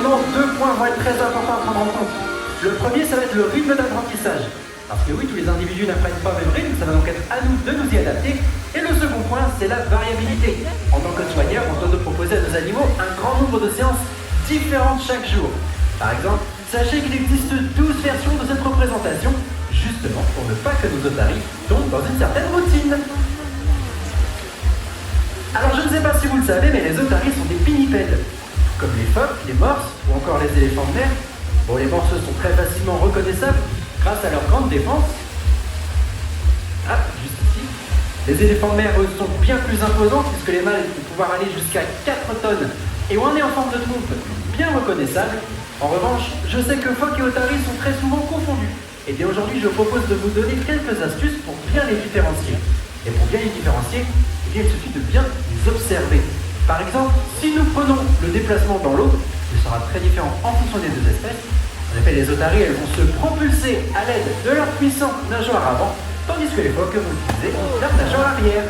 maintenant, 2 points vont être très importants à prendre en compte. Le premier, ça va être le rythme d'apprentissage. Parce que oui, tous les individus n'apprennent pas au même rythme, ça va donc être à nous de nous y adapter. Et le second point, c'est la variabilité. En tant que soigneur, on doit proposer à nos animaux un grand nombre de séances différentes chaque jour. Par exemple, sachez qu'il existe 12 versions de cette représentation, justement pour ne pas que nos otaries tombent dans une certaine routine. Alors je ne sais pas si vous le savez, mais les otaries sont des pinnipèdes. Comme les phoques, les morses ou encore les éléphants de mer. Bon, les morses sont très facilement reconnaissables grâce à leur grande défense. Ah, juste ici. Les éléphants de mer, eux, sont bien plus imposants puisque les mâles vont pouvoir aller jusqu'à 4 tonnes et ont un nez en forme de trompe bien reconnaissable. En revanche, je sais que phoques et otaries sont très souvent confondus. Et bien aujourd'hui, je propose de vous donner quelques astuces pour bien les différencier. Et pour bien les différencier, eh bien, il suffit de bien les observer. Par exemple, si nous prenons le déplacement dans l'eau, il sera très différent en fonction des deux espèces. En effet, les otaries, elles vont se propulser à l'aide de leur puissant nageoire avant, tandis que les phoques vont utiliser leur nageoire arrière.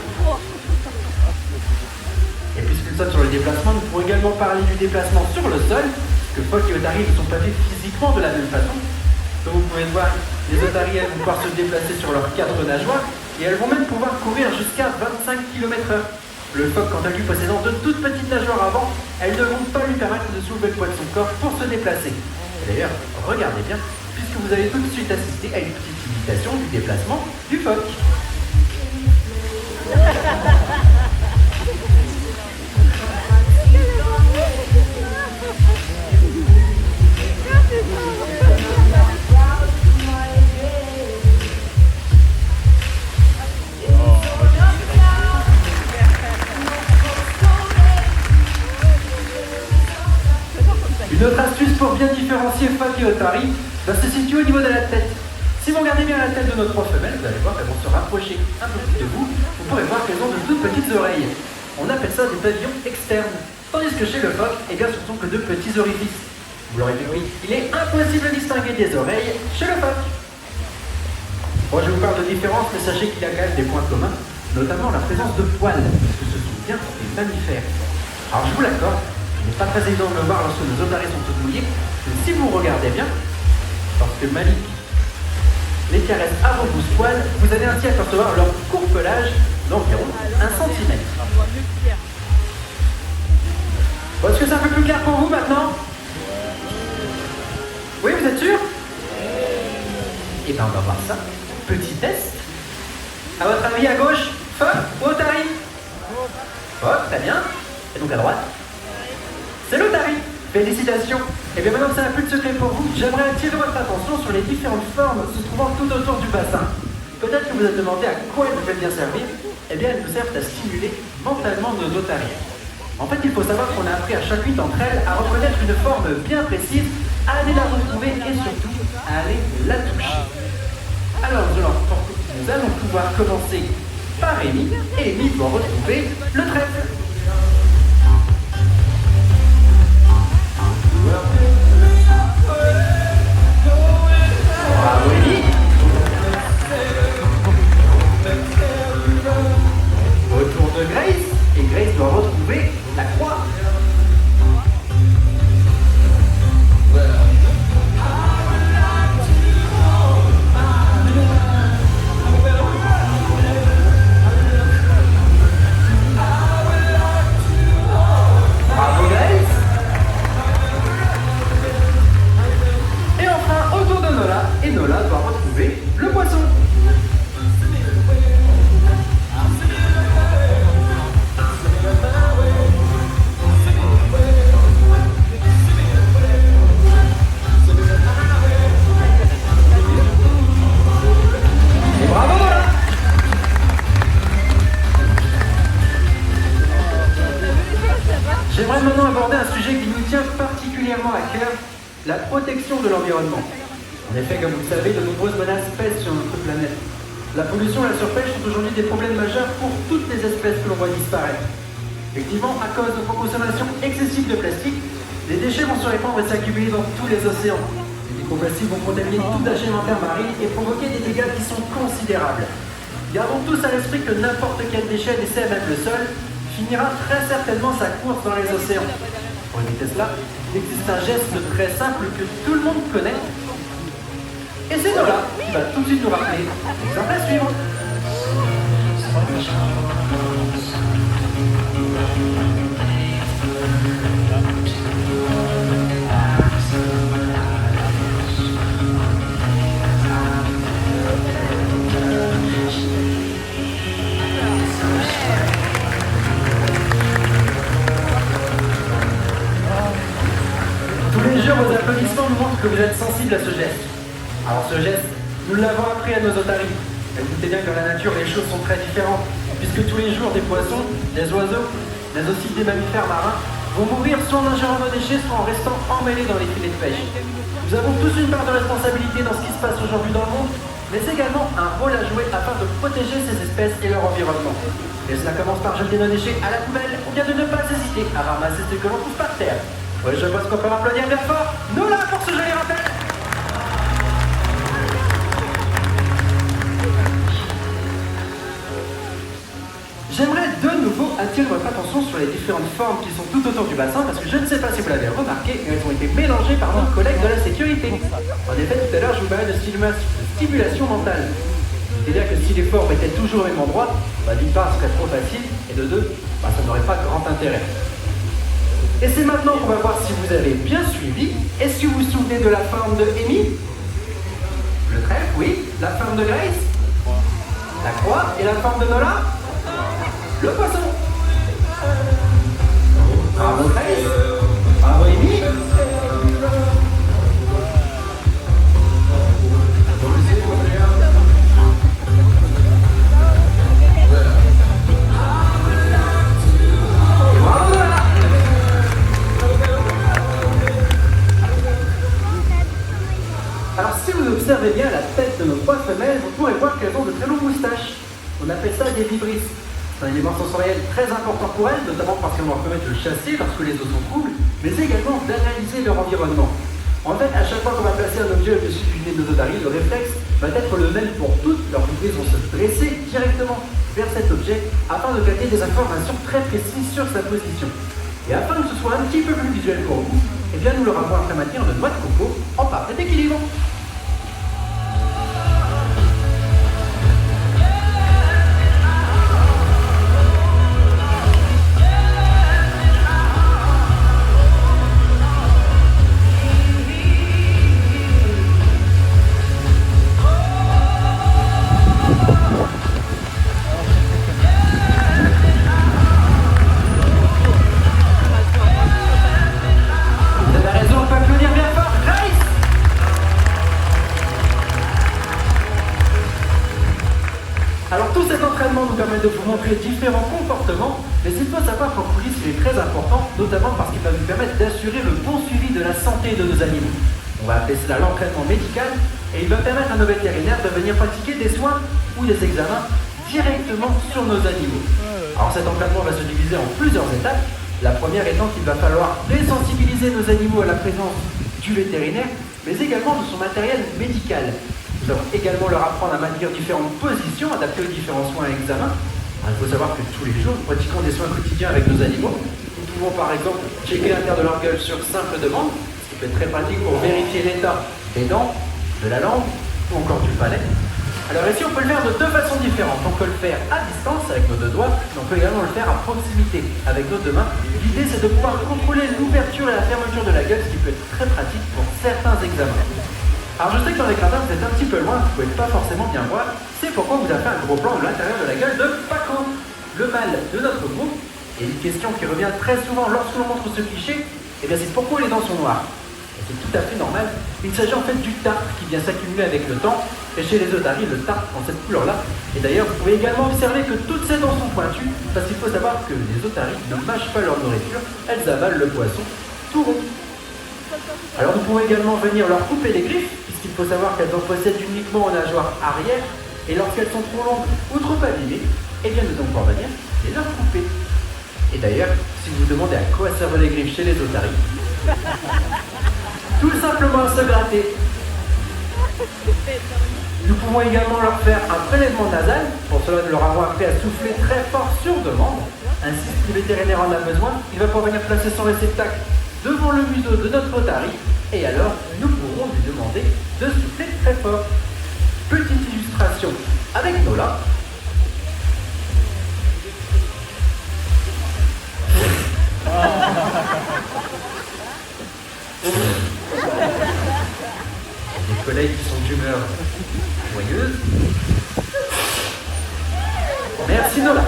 Et puisqu'ils sautent sur le déplacement, nous pourrons également parler du déplacement sur le sol, que phoques et otaries ne sont pas faits physiquement de la même façon. Comme vous pouvez le voir, les otaries, elles vont pouvoir se déplacer sur leurs 4 nageoires, et elles vont même pouvoir courir jusqu'à 25 km/h. Le phoque, quant à lui, possédant de toutes petites nageoires avant, elles ne vont pas lui permettre de soulever le poids de son corps pour se déplacer. Et d'ailleurs, regardez bien, puisque vous allez tout de suite assister à une petite imitation du déplacement du phoque. Une autre astuce pour bien différencier phoque et otarie va se situer au niveau de la tête. Si vous regardez bien la tête de nos 3 femelles, vous allez voir qu'elles vont se rapprocher un peu plus de vous. Vous pourrez voir qu'elles ont de toutes petites oreilles. On appelle ça des pavillons externes. Tandis que chez le phoque, eh bien, ce ne sont que de petits orifices. Vous l'aurez compris, il est impossible de distinguer des oreilles chez le phoque. Moi, je vous parle de différence, mais sachez qu'il y a quand même des points communs, notamment la présence de poils, puisque ce sont bien des mammifères. Alors, je vous l'accorde, il n'est pas très évident de le voir lorsque nos otaries sont toutes mouillées, mais si vous regardez bien, lorsque Malik les caresse à vos pouces-poils, vous allez ainsi apercevoir leur court pelage d'environ 1 cm. Bon, est-ce que c'est un peu plus clair pour vous maintenant? Oui, vous êtes sûr? Eh bien, on va voir ça. Petit test. À votre avis, à gauche, phoque ou otarie? Phoque, très bien. Et donc à droite? C'est l'otarie. Félicitations. Et bien maintenant que ça n'a plus de secret pour vous, j'aimerais attirer votre attention sur les différentes formes se trouvant tout autour du bassin. Peut-être que vous vous demandez à quoi elles peuvent bien servir. Eh bien, elles nous servent à stimuler mentalement nos otaries. En fait, il faut savoir qu'on a appris à chacune d'entre elles à reconnaître une forme bien précise, à aller la retrouver et surtout à aller la toucher. Alors, nous allons pouvoir commencer par Amy, et Amy doit retrouver le trèfle. Bravo Amy. Autour de Grace, et Grace doit retrouver la croix. Bravo Grace. Et enfin, autour de Nola, et Nola doit retrouver le poisson. Et bravo Nola. J'aimerais maintenant aborder un sujet qui nous tient particulièrement à cœur, la protection de l'environnement. En effet, comme vous le savez, de nombreuses menaces pèsent sur notre planète. La pollution et la surpêche sont aujourd'hui des problèmes majeurs pour toutes les espèces que l'on voit disparaître. Effectivement, à cause de notre consommation excessive de plastique, les déchets vont se répandre et s'accumuler dans tous les océans. Les microplastiques vont contaminer tout l'agémentaire marine et provoquer des dégâts qui sont considérables. Gardons tous à l'esprit que n'importe quel déchet laissé à même le sol finira très certainement sa course dans les océans. Pour éviter cela, Il existe un geste très simple que tout le monde connaît. Et c'est Nola qui va tout de suite nous rappeler l'exemple à suivre. Tous les jours, vos applaudissements nous montrent que vous êtes sensibles à ce geste. Alors ce geste, nous l'avons appris à nos otaries. Mais vous doutez bien que dans la nature, les choses sont très différentes, puisque tous les jours, des poissons, des oiseaux, mais aussi des mammifères marins, vont mourir soit en ingérant nos déchets, soit en restant emmêlés dans les filets de pêche. Nous avons tous une part de responsabilité dans ce qui se passe aujourd'hui dans le monde, mais également un rôle à jouer afin de protéger ces espèces et leur environnement. Et cela commence par jeter nos déchets à la poubelle, ou bien de ne pas hésiter à ramasser ce que l'on trouve par terre. Oui, je pense qu'on peut applaudir bien fort. Nous là pour ce joli rappel. J'aimerais de nouveau attirer votre attention sur les différentes formes qui sont tout autour du bassin parce que je ne sais pas si vous l'avez remarqué, elles ont été mélangées par nos collègues de la sécurité. En effet, tout à l'heure, je vous parlais de stimulation mentale. C'est-à-dire que si les formes étaient toujours au même endroit, d'une part, ce serait trop facile, et de deux, ça n'aurait pas grand intérêt. Et c'est maintenant qu'on va voir si vous avez bien suivi. Est-ce que vous vous souvenez de la forme de Amy? Le trèfle, oui. La forme de Grace? La croix. Et la forme de Nola? Le poisson. Bravo Grace. Bravo Amy. Alors si vous observez bien la tête de nos trois femelles, vous pourrez voir qu'elles ont de très longues moustaches. On appelle ça des vibrisses. C'est un élément sensoriel très important pour elles, notamment parce qu'elles vont permettre de chasser lorsque les eaux sont troubles, mais également d'analyser leur environnement. En fait, à chaque fois qu'on va placer un objet au-dessus du nez de nos otaries, le réflexe va être le même pour toutes. Leurs vibrisses vont se dresser directement vers cet objet afin de capter des informations très précises sur sa position. Et afin que ce soit un petit peu plus visuel pour vous, eh bien nous leur avons appris à maintenir de noix de coco en parfait équilibre. Nous permet de vous montrer différents comportements, mais il faut savoir qu'en coulisses il est très important, notamment parce qu'il va nous permettre d'assurer le bon suivi de la santé de nos animaux. On va appeler cela l'entraînement médical, et il va permettre à nos vétérinaires de venir pratiquer des soins ou des examens directement sur nos animaux. Alors cet entraînement va se diviser en plusieurs étapes. La première étant qu'il va falloir désensibiliser nos animaux à la présence du vétérinaire, mais également de son matériel médical. Nous allons également leur apprendre à maintenir différentes positions adaptées aux différents soins et examens. Alors, il faut savoir que tous les jours, nous pratiquons des soins quotidiens avec nos animaux. Nous pouvons par exemple checker l'intérieur de leur gueule sur simple demande, ce qui peut être très pratique pour vérifier l'état des dents, de la langue ou encore du palais. Alors ici, on peut le faire de deux façons différentes. On peut le faire à distance avec nos deux doigts, mais on peut également le faire à proximité avec nos deux mains. L'idée, c'est de pouvoir contrôler l'ouverture et la fermeture de la gueule, ce qui peut être très pratique pour certains examens. Alors je sais que dans les gradins vous êtes un petit peu loin, vous ne pouvez pas forcément bien voir, c'est pourquoi vous avez fait un gros plan de l'intérieur de la gueule de Paco, le mâle de notre groupe. Et une question qui revient très souvent lorsque l'on montre ce cliché, eh bien c'est pourquoi les dents sont noires. Et c'est tout à fait normal, il s'agit en fait du tartre qui vient s'accumuler avec le temps, et chez les otaries, le tartre en cette couleur-là. Et d'ailleurs, vous pouvez également observer que toutes ces dents sont pointues, parce qu'il faut savoir que les otaries ne mâchent pas leur nourriture, elles avalent le poisson tout rond. Alors nous pouvons également venir leur couper les griffes, puisqu'il faut savoir qu'elles en possèdent uniquement en nageoire arrière, et lorsqu'elles sont trop longues ou trop abîmées, eh bien nous allons pouvoir venir et leur couper. Et d'ailleurs, si vous vous demandez à quoi servent les griffes chez les otaries, tout simplement se gratter. Nous pouvons également leur faire un prélèvement nasal, pour cela nous leur avons appris à souffler très fort sur demande. Ainsi, si le vétérinaire en a besoin, il va pouvoir venir placer son réceptacle devant le museau de notre otari, et alors nous pourrons lui demander de souffler très fort. Petite illustration avec Nola. Des collègues qui sont d'humeur joyeuse. Merci Nola.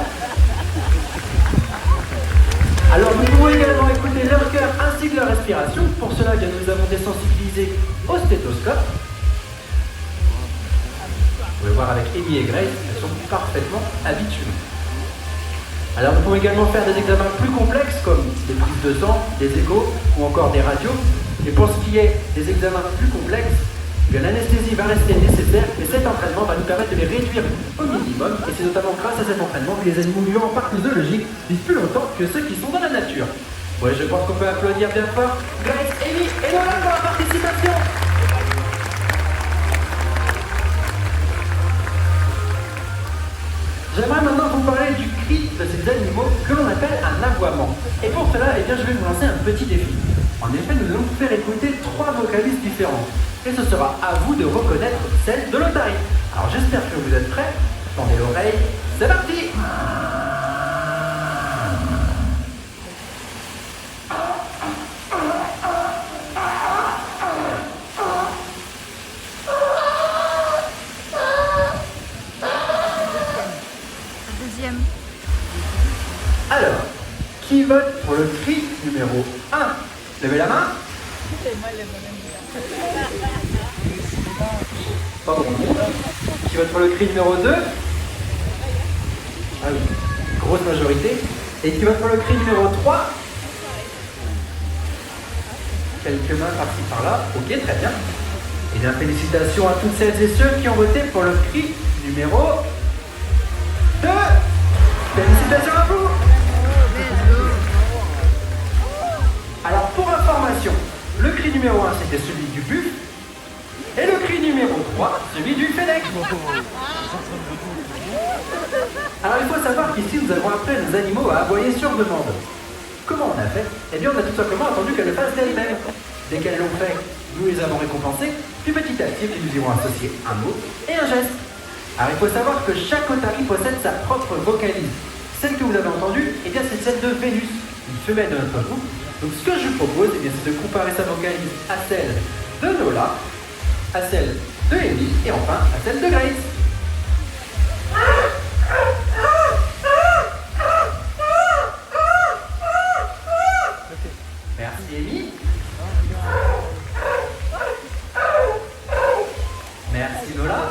Alors nous pouvons également écouter leur cœur ainsi que leur respiration. Pour cela, bien, nous avons désensibilisé au stéthoscope. Vous pouvez voir avec Amy et Grace, elles sont parfaitement habituées. Alors nous pouvons également faire des examens plus complexes comme des prises de sang, des échos ou encore des radios. Et pour ce qui est des examens plus complexes, eh bien, l'anesthésie va rester nécessaire, mais cet entraînement va nous permettre de les réduire au minimum. Et c'est notamment grâce à cet entraînement que les animaux vivant en parc zoologique vivent plus longtemps que ceux qui sont dans la nature. Ouais, je pense qu'on peut applaudir bien fort Grace, Amy et Nola pour leur participation. J'aimerais maintenant vous parler du cri de ces animaux que l'on appelle un aboiement. Et pour cela, eh bien, je vais vous lancer un petit défi. En effet, nous allons vous faire écouter 3 vocalises différentes. Et ce sera à vous de reconnaître celle de l'otari. Alors j'espère que vous êtes prêts. Tendez l'oreille, c'est parti. Deuxième. Alors, qui vote pour le cri numéro 1? Levez la main. Pardon. Qui vote pour le cri numéro 2? Ah oui, grosse majorité. Et qui vote pour le cri numéro 3? Quelques mains par-ci par-là. Ok, très bien. Et bien, félicitations à toutes celles et ceux qui ont voté pour le cri numéro 2. Félicitations à vous. Alors, pour information, le cri numéro 1, c'était celui du buffle. Et le cri numéro 3, celui du fennec. Alors, il faut savoir qu'ici, nous avons appris nos animaux à aboyer sur demande. Comment on a fait? Eh bien, on a tout simplement attendu qu'elles le fassent d'elles-mêmes. Dès qu'elles l'ont fait, nous les avons récompensées. Puis petit à petit, nous y avons associé un mot et un geste. Alors, il faut savoir que chaque otari possède sa propre vocalise. Celle que vous avez entendue, eh bien, c'est celle de Vénus, une femelle de notre groupe. Donc, ce que je vous propose, eh bien, c'est de comparer sa vocalise à celle de Nola, à celle de Amy et enfin à celle de Grace. Merci Amy. Merci Nola.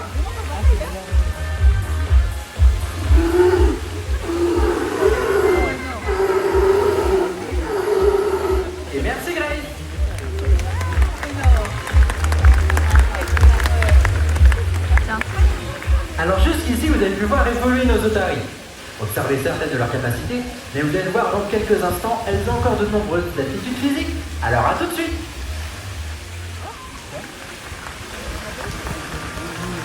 Et merci Grace. Alors jusqu'ici, vous avez pu voir évoluer nos otaries. Observez certaines de leurs capacités, mais vous allez voir dans quelques instants, elles ont encore de nombreuses aptitudes physiques. Alors à tout de suite.